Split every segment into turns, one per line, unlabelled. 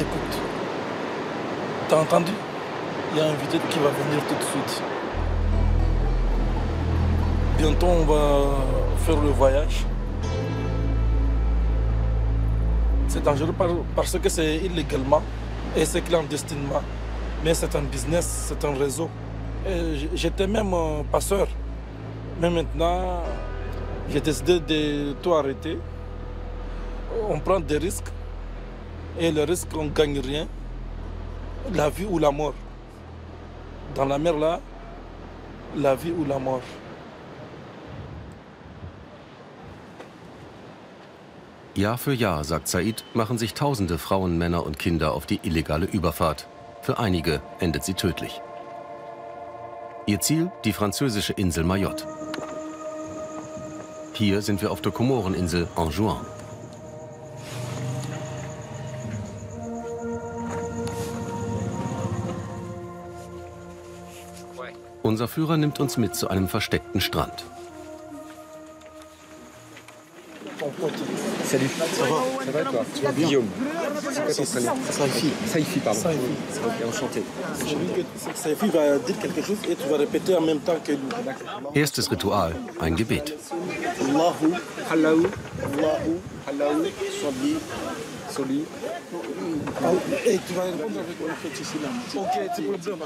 Écoute, t'as entendu? Il y a un vidette qui va venir tout de suite. Bientôt, on va faire le voyage. C'est dangereux parce que c'est illégalement et c'est clandestinement. Mais c'est un business, c'est un réseau. J'étais même passeur. Mais maintenant, j'ai décidé de tout arrêter. On prend des risques. Et le risque, on ne gagne rien. La vie ou la mort. Dans la mer, là, la vie ou la mort.
Jahr für Jahr, sagt Said, machen sich tausende Frauen, Männer und Kinder auf die illegale Überfahrt. Für einige endet sie tödlich. Ihr Ziel, die französische Insel Mayotte. Hier sind wir auf der Komoreninsel Anjouan. Unser Führer nimmt uns mit zu einem versteckten Strand.
Salut, ça va? Ça va toi? Tu vas bien? Guillaume. C'est quoi ton prénom? Saifi. Saifi, pardon. Saifi. Enchanté.
J'ai vu que Saifi va dire quelque chose et tu vas répéter en même temps que nous.
Erstes Ritual, ein Gebet.
Allahu, Allahu, Allahu, Allahu, Soli, Soli. Et tu vas répondre avec le fait ici là. Ok, tu peux le dire.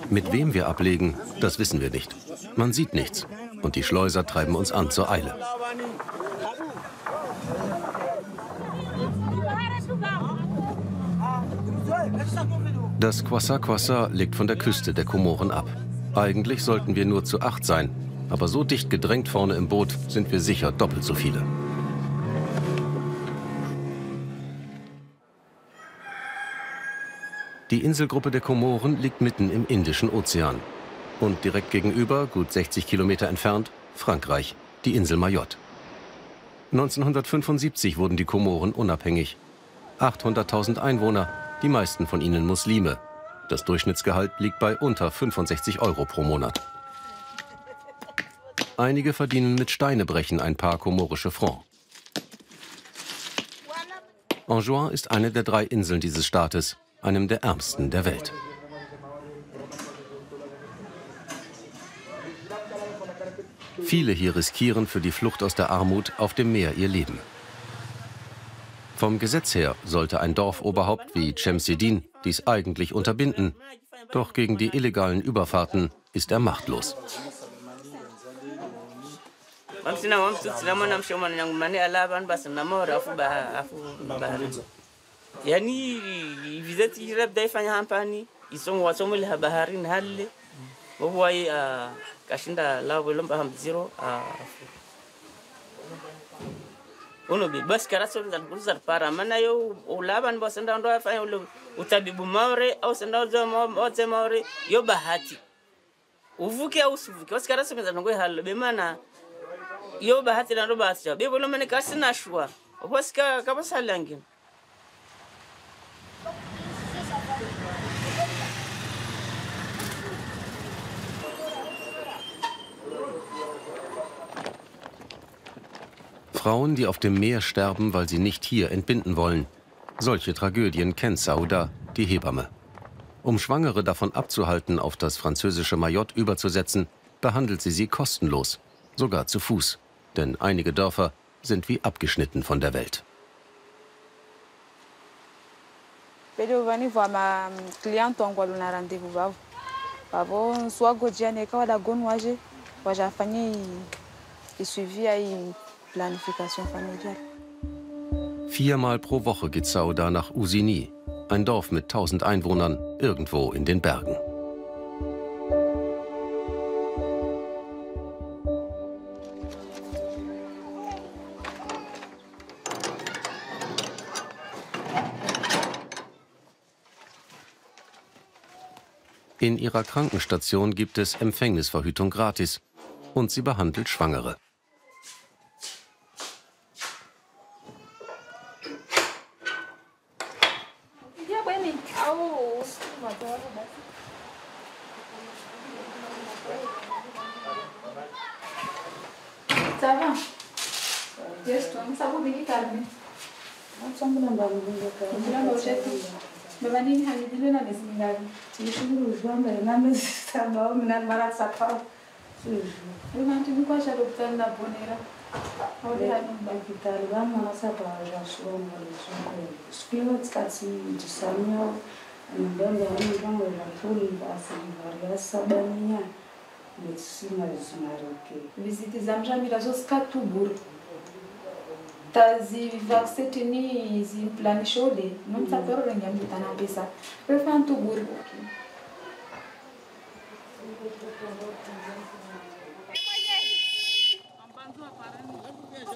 Mit wem wir ablegen, das wissen wir nicht. Man sieht nichts. Und die Schleuser treiben uns an zur Eile. Das Kwassa Kwassa liegt von der Küste der Komoren ab. Eigentlich sollten wir nur zu 8 sein. Aber so dicht gedrängt vorne im Boot sind wir sicher doppelt so viele. Die Inselgruppe der Komoren liegt mitten im Indischen Ozean. Und direkt gegenüber, gut 60 Kilometer entfernt, Frankreich, die Insel Mayotte. 1975 wurden die Komoren unabhängig. 800.000 Einwohner, die meisten von ihnen Muslime. Das Durchschnittsgehalt liegt bei unter 65 € pro Monat. Einige verdienen mit Steinebrechen ein paar komorische Francs. Anjouan ist eine der 3 Inseln dieses Staates, einem der ärmsten der Welt. Viele hier riskieren für die Flucht aus der Armut auf dem Meer ihr Leben. Vom Gesetz her sollte ein Dorfoberhaupt wie Cemsedin dies eigentlich unterbinden. Doch gegen die illegalen Überfahrten ist er machtlos.
Uno bibas karaso nzar para mana yo ulaban bos nda ndo afanya utabibu maure au senda oze maure yo bahati uvuke au usivuke bas karaso nzar ngwe halo be mana yo bahati na ndo bahati be bolo mene kasina shwa bos ka kabasalangin.
Frauen, die auf dem Meer sterben, weil sie nicht hier entbinden wollen. Solche Tragödien kennt Sauda, die Hebamme. Um Schwangere davon abzuhalten, auf das französische Mayotte überzusetzen, behandelt sie kostenlos, sogar zu Fuß. Denn einige Dörfer sind wie abgeschnitten von der Welt. Viermal pro Woche geht Sauda nach Usigny, ein Dorf mit 1000 Einwohnern, irgendwo in den Bergen. In ihrer Krankenstation gibt es Empfängnisverhütung gratis und sie behandelt Schwangere.
Ça va? Yes, toi, ça va bien calme. Tazi vaccetini zimplani shole non sapero rengamita na pesa per fanto bur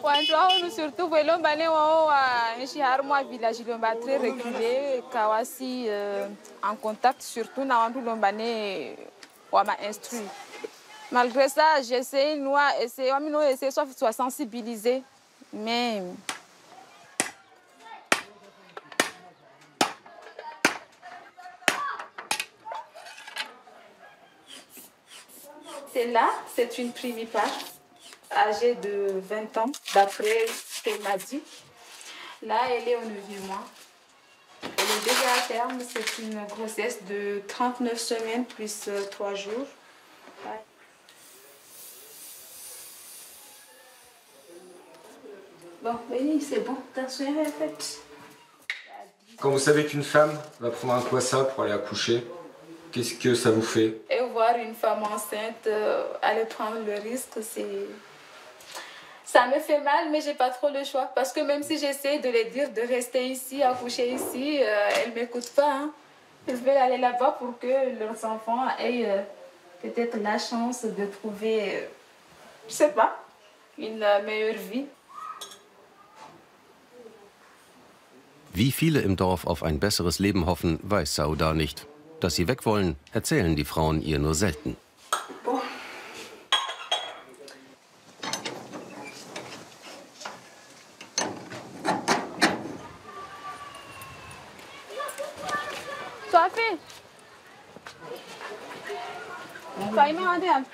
Wanjwa surtout velo bane wa nchi harmo village lomba très reculé kawasi en contact surtout na wandu lombane wa ma instruit. Malgré ça, j'essaie soit sensibiliser. Mais celle-là, c'est une primipare âgée de 20 ans, d'après ce qu'elle m'a dit. Là, elle est au 9e mois. Et le bébé à terme, c'est une grossesse de 39 semaines plus 3 jours. Bon, oui, c'est bon, attention, elle est faite.
Quand vous savez qu'une femme va prendre un Kwassa pour aller accoucher, qu'est-ce que ça vous fait?
Et voir une femme enceinte aller prendre le risque, ça me fait mal, mais j'ai pas trop le choix. Parce que même si j'essaie de les dire de rester ici, accoucher ici, elles m'écoutent pas. Hein. Elles veulent aller là-bas pour que leurs enfants aient peut-être la chance de trouver, je sais pas, une meilleure vie.
Wie viele im Dorf auf ein besseres Leben hoffen, weiß Sauda nicht. Dass sie weg wollen, erzählen die Frauen ihr nur selten.
Bon. Sophie. Sophie, mais regarde.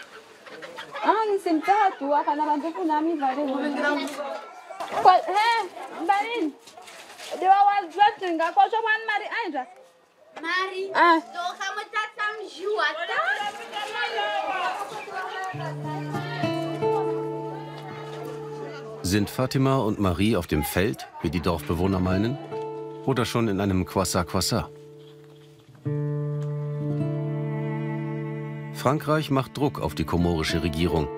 Ah, c'est pas toi, quand on a beaucoup d'amis, va aller. Quoi? Hé, Marine. Dewa wal dwat nga ko so man mari anja. Mari. Do kama tatam juata.
Sind Fatima und Marie auf dem Feld, wie die Dorfbewohner meinen? Oder schon in einem Kwassa-Kwassa? Frankreich macht Druck auf die komorische Regierung.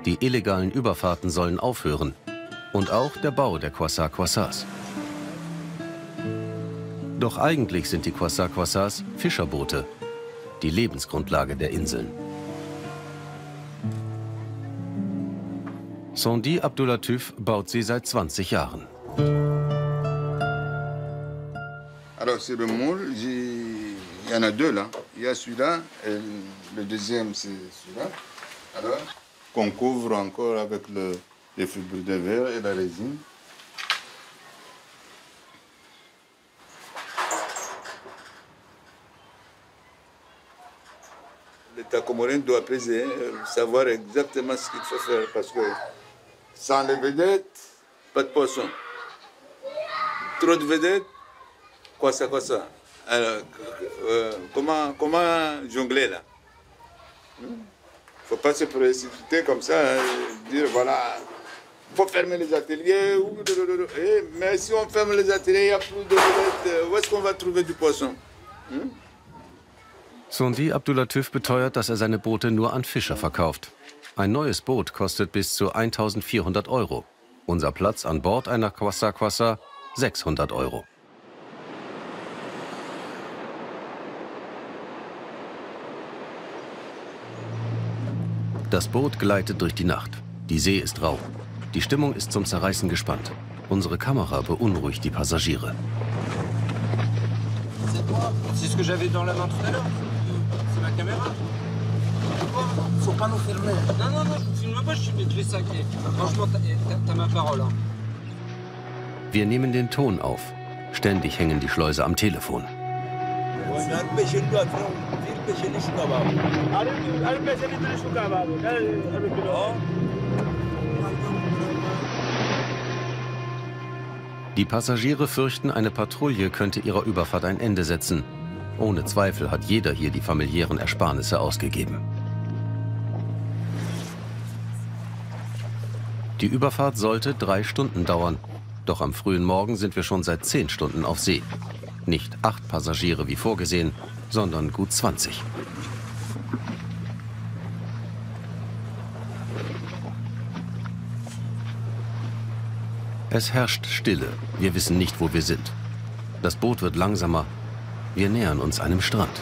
Die illegalen Überfahrten sollen aufhören. Und auch der Bau der Kwassa-Kwassas. Doch eigentlich sind die Kwassa-Kwassas Fischerboote, die Lebensgrundlage der Inseln. Sondi Abdoulatif baut sie seit 20 Jahren.
Alors c'est le moule, il y en a deux là. Il y a celui-là et le deuxième c'est celui-là. Alors qu'on couvre encore avec les fibres de verre et la résine. L'État comorien doit peser, savoir exactement ce qu'il faut faire parce que sans les vedettes, pas de poisson. Trop de vedettes, quoi ça. Alors, comment jongler là? Il ne faut pas se précipiter comme ça, dire voilà, il faut fermer les ateliers. Mais si on ferme les ateliers, il n'y a plus de vedettes, où est-ce qu'on va trouver du poisson?
Sondi Abdoulatif beteuert, dass er seine Boote nur an Fischer verkauft. Ein neues Boot kostet bis zu 1.400 €. Unser Platz an Bord einer Kwassa-Kwassa 600 €. Das Boot gleitet durch die Nacht. Die See ist rau. Die Stimmung ist zum Zerreißen gespannt. Unsere Kamera beunruhigt die Passagiere.
C'est ce que j'avais dans la main tout à l'heure. C'est ma caméra.
Faut pas nous filmer.
Non, je vous filme pas, je fais ça. Franchement, t'as ma parole. Hein.
Wir nehmen den Ton auf. Ständig hängen die Schleuser am Telefon. Die Passagiere fürchten, eine Patrouille könnte ihrer Überfahrt ein Ende setzen. Ohne Zweifel hat jeder hier die familiären Ersparnisse ausgegeben. Die Überfahrt sollte 3 Stunden dauern. Doch am frühen Morgen sind wir schon seit 10 Stunden auf See. Nicht 8 Passagiere wie vorgesehen, sondern gut 20. Es herrscht Stille. Wir wissen nicht, wo wir sind. Das Boot wird langsamer. Wir nähern uns einem Strand.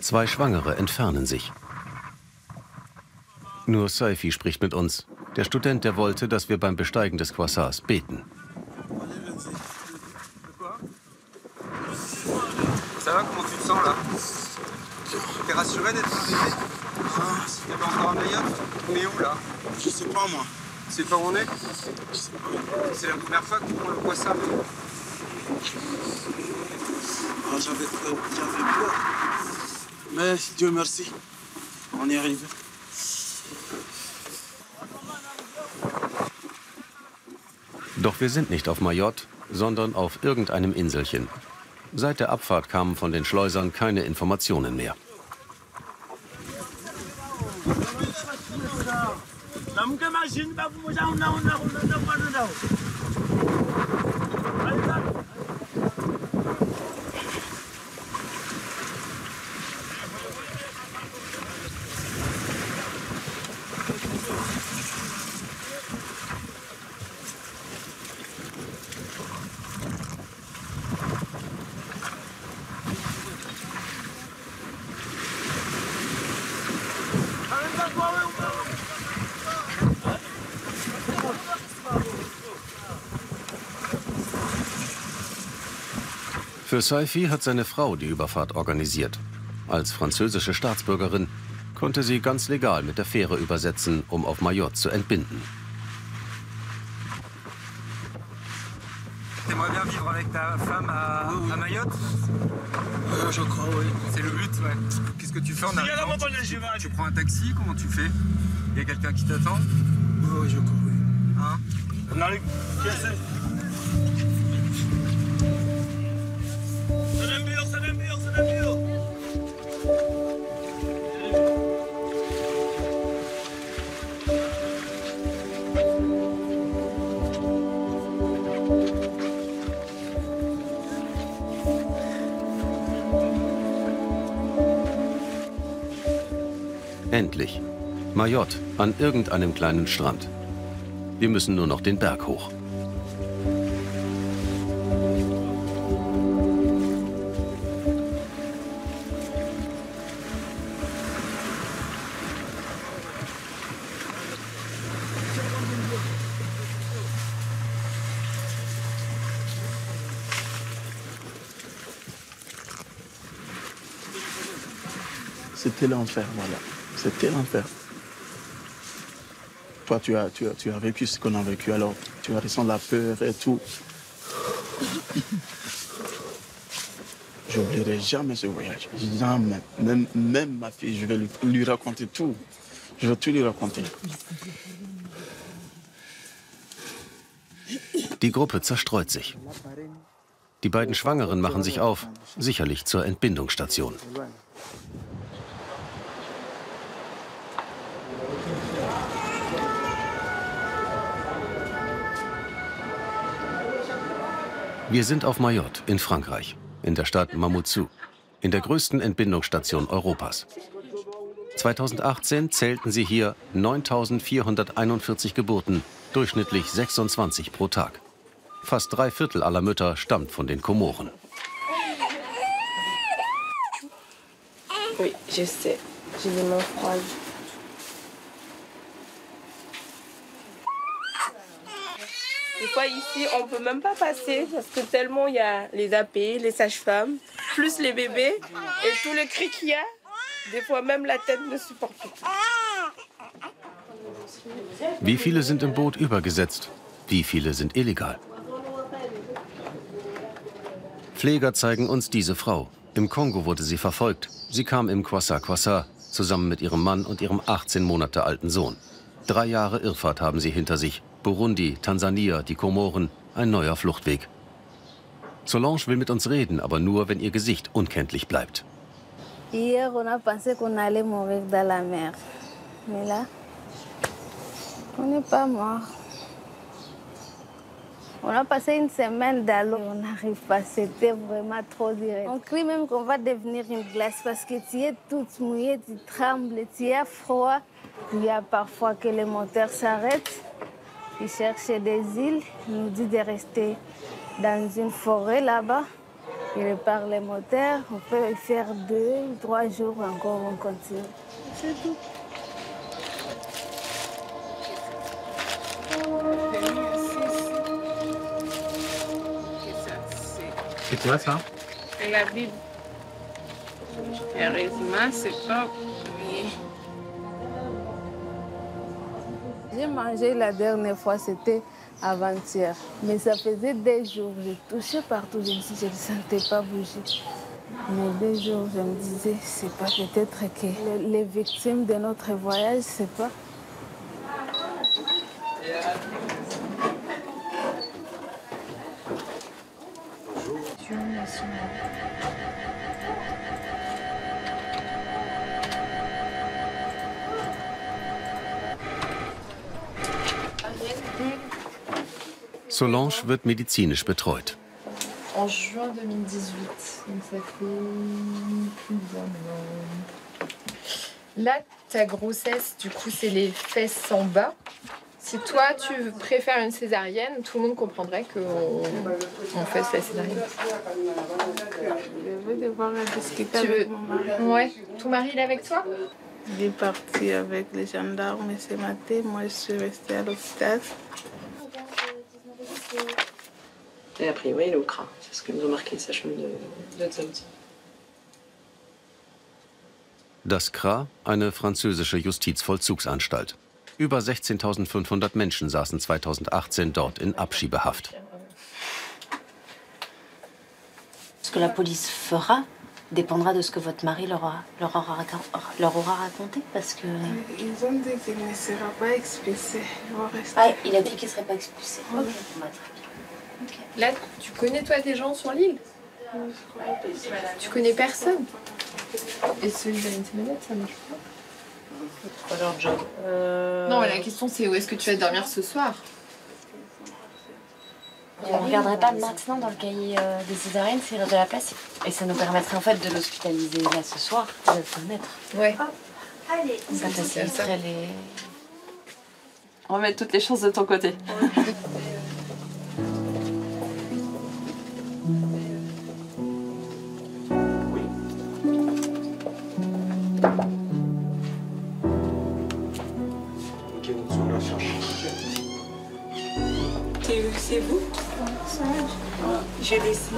Zwei Schwangere entfernen sich. Nur Saifi spricht mit uns, der Student, der wollte, dass wir beim Besteigen des Quasars beten.
Ça va, comment tu te sens là? T'es rassuré d'être arrivé? T'es pas encore à Mayotte? On est où là?
Je sais pas moi.
Tu sais pas où on est?
Je sais pas.
C'est la première fois que tu prends le Quasar.
J'avais peur. Mais Dieu merci, on est arrivé.
Doch wir sind nicht auf Mayotte, sondern auf irgendeinem Inselchen. Seit der Abfahrt kamen von den Schleusern keine Informationen mehr. Für Saifi hat seine Frau die Überfahrt organisiert. Als französische Staatsbürgerin konnte sie ganz legal mit der Fähre übersetzen, um auf Mayotte zu entbinden.
T'aimerais bien vivre avec ta femme à Mayotte?
Je crois, oui.
C'est le but, ouais. Qu'est-ce que tu fais en arrivant? Tu prends un taxi, comment tu fais? Il y a quelqu'un qui t'attend?
Oui, je crois, oui.
Hein?
Endlich. Mayotte, an irgendeinem kleinen Strand. Wir müssen nur noch den Berg hoch.
C'était l'enfer, voilà. C'était l'enfer. Toi, tu as vécu ce qu'on a vécu, alors tu as ressenti la peur et tout. Je n'oublierai jamais ce voyage. Jamais. Même ma fille, je vais lui raconter tout. Je vais tout lui raconter.
Die Gruppe zerstreut sich. Die beiden Schwangeren machen sich auf, sicherlich zur Entbindungsstation. Wir sind auf Mayotte in Frankreich, in der Stadt Mamoudzou, in der größten Entbindungsstation Europas. 2018 zählten sie hier 9.441 Geburten, durchschnittlich 26 pro Tag. Fast 3/4 aller Mütter stammt von den Komoren.
Oui, je sais. J'ai les mains froides. Des fois, ici, on ne peut même pas passer parce que tellement il y a les AP, les sages-femmes, plus les bébés et tout le cri qu'il y a. Des fois, même la tête ne supporte plus.
Wie viele sind im Boot übergesetzt? Wie viele sind illegal? Pfleger zeigen uns diese Frau. Im Kongo wurde sie verfolgt. Sie kam im Kwassa-Kwassa, zusammen mit ihrem Mann und ihrem 18 Monate alten Sohn. 3 Jahre Irrfahrt haben sie hinter sich. Burundi, Tansania, die Komoren, ein neuer Fluchtweg. Solange will mit uns reden, aber nur, wenn ihr Gesicht unkenntlich bleibt.
Hier, on a pensé qu'on allait mourir dans la mer. Mais là, on n'est pas mort. On a passé une semaine dans l'eau, on n'arrive pas, c'était vraiment trop direct. On crie même qu'on va devenir une glace parce que tu es toute mouillée, tu trembles, tu as froid. Il y a parfois que les moteurs s'arrêtent. Ils cherchent des îles, ils nous disent de rester dans une forêt là-bas. Ils réparent les moteurs, on peut faire 2 ou 3 jours encore, on continue. C'est tout.
C'est quoi ça?
C'est la Bible. Heureusement, c'est pas oublié.
J'ai mangé la dernière fois, c'était avant-hier. Mais ça faisait 2 jours, je touchais partout, je ne sentais pas bouger. Mais 2 jours, je me disais, c'est pas peut-être que les victimes de notre voyage, c'est pas.
Solange wird medizinisch betreut.
En juin 2018, donc ça fait plus d'un an. Là, ta grossesse, du coup, c'est les fesses en bas. Si toi, tu préfères une césarienne, tout le monde comprendrait qu'on fasse la césarienne.
Je vais devoir discuter avec mon mari.
Ouais. Ton mari, il est avec toi?
Il est parti avec les gendarmes ce matin. Moi, je suis restée à l'hôpital.
Et a priori, il est au CRA. C'est ce que nous ont marqué les sages-femmes de Djibouti.
Das CRA, eine französische Justizvollzugsanstalt. Über 16.500 Menschen saßen 2018 dort in Abschiebehaft.
Ce que la police fera dépendra de ce que votre mari leur aura raconté, parce que...
Ils ont dit qu'il ne sera pas expulsé.
Ah, il a dit qu'il ne serait pas expulsé.
Oui.
Okay.
Là, tu connais toi des gens sur l'île? Tu connais personne? Et solidarité malade, ça marche pas?
C'est pas leur job.
Non, mais la question c'est où est-ce que tu vas dormir ce soir?
On ne regarderait pas maintenant dans le cahier des césariennes s'il reste de la place. Et ça nous permettrait en fait de l'hospitaliser là ce soir, de le connaître.
Ouais.
Ça faciliterait les...
On va mettre toutes les chances de ton côté.
C'est vous? Je laisse.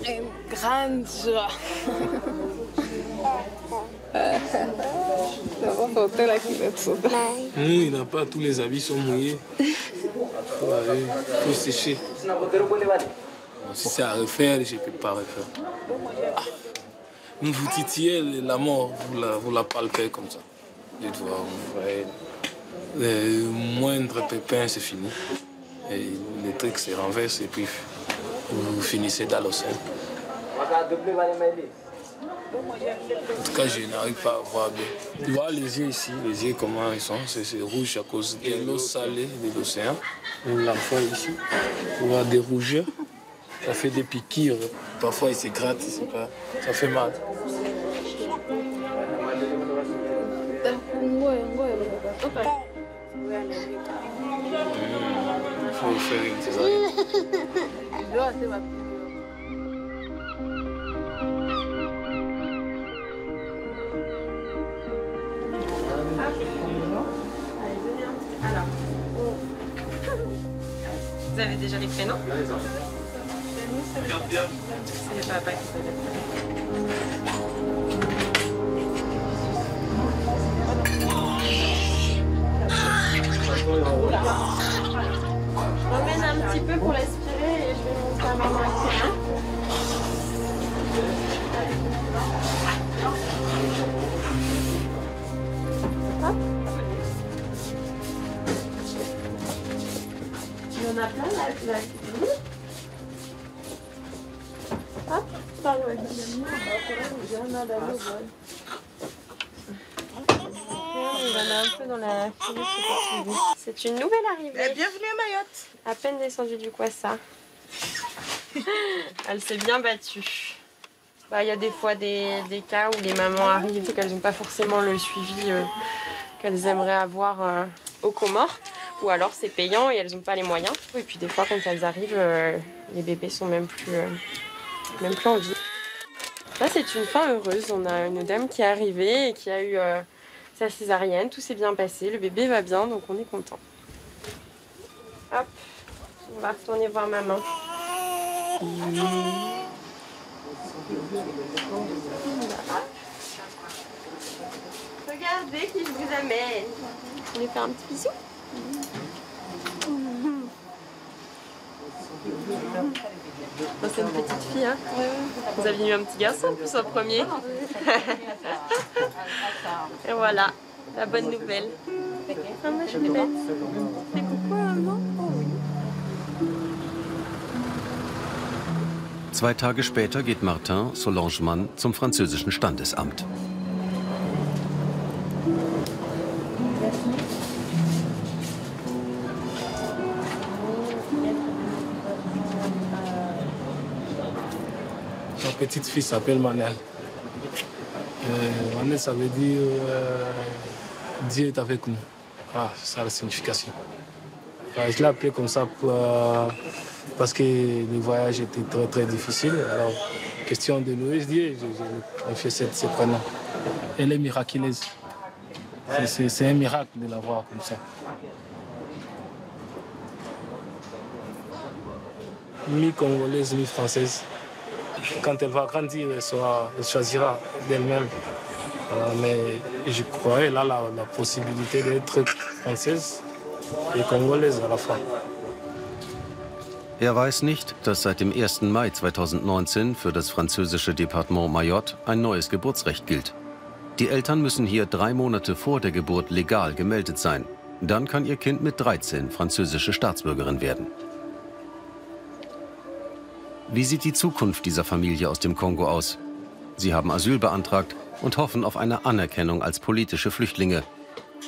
Une grande joie.
Il n'a pas, tous les habits sont mouillés. Faut sécher. Si c'est à refaire, je ne peux pas refaire. Vous titillez la mort, vous la palpez comme ça. Dites-vous, le moindre pépin, c'est fini. Et le truc se renverse et puis vous finissez dans l'océan. En tout cas, je n'arrive pas à voir bien. Tu vois les yeux ici, les yeux comment ils sont, c'est rouge à cause de l'eau salée de l'océan. L'enfant ici, tu vois des rougeurs, ça fait des piqûres. Parfois il se gratte, ça fait mal. Il faut faire une césarienne.
Alors, vous avez déjà les prénoms? C'est le papa qui peut Je remène un petit peu pour l'aspirer et je vais monter à maman avec ses mains. Hop. Il y en a plein là. Hop, pardon. Il y en a un peu dans la... C'est une nouvelle arrivée.
Bienvenue à Mayotte.
À peine descendue du Kwassa. Elle s'est bien battue. Bah, y a des fois des cas où les mamans arrivent et qu'elles n'ont pas forcément le suivi qu'elles aimeraient avoir aux Comores. Ou alors c'est payant et elles n'ont pas les moyens. Et puis des fois quand elles arrivent, les bébés sont même plus en vie. Là c'est une fin heureuse. On a une dame qui est arrivée et qui a eu sa césarienne. Tout s'est bien passé, le bébé va bien donc on est content. Hop, on va retourner voir maman. Regardez qui je vous amène. On lui fait un petit bisou. C'est une petite fille, hein? Vous aviez eu un petit garçon en plus au premier. Et voilà, la bonne nouvelle. Ah, ma choupette. Fais coucou à maman. Oh oui.
2 Tage später geht Martin Solange-Mann zum französischen Standesamt.
Ma petite fille s'appelle Manel. Manel, ça veut dire Dieu est avec nous. Ah, c'est ça la signification. Je l'ai appelé comme ça parce que le voyage était très très difficile. Alors, question de louer Dieu, j'ai fait ce prénom. Elle est miraculeuse. C'est un miracle de la voir comme ça. Mi-congolaise, mi-française. Quand elle va grandir, elle choisira d'elle-même. Mais je crois qu'elle a la possibilité d'être française et congolaise à la fois.
Er weiß nicht, dass seit dem 1. Mai 2019 für das französische Departement Mayotte ein neues Geburtsrecht gilt. Die Eltern müssen hier 3 Monate vor der Geburt legal gemeldet sein. Dann kann ihr Kind mit 13 französische Staatsbürgerin werden. Wie sieht die Zukunft dieser Familie aus dem Kongo aus? Sie haben Asyl beantragt und hoffen auf eine Anerkennung als politische Flüchtlinge.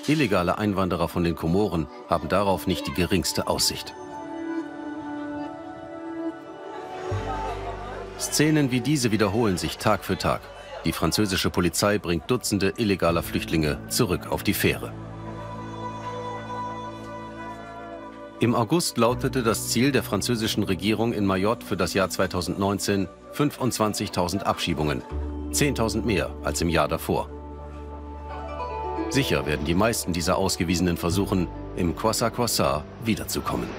Illegale Einwanderer von den Komoren haben darauf nicht die geringste Aussicht. Szenen wie diese wiederholen sich Tag für Tag. Die französische Polizei bringt Dutzende illegaler Flüchtlinge zurück auf die Fähre. Im August lautete das Ziel der französischen Regierung in Mayotte für das Jahr 2019 25.000 Abschiebungen. 10.000 mehr als im Jahr davor. Sicher werden die meisten dieser Ausgewiesenen versuchen, im Kwassa-Kwassa wiederzukommen.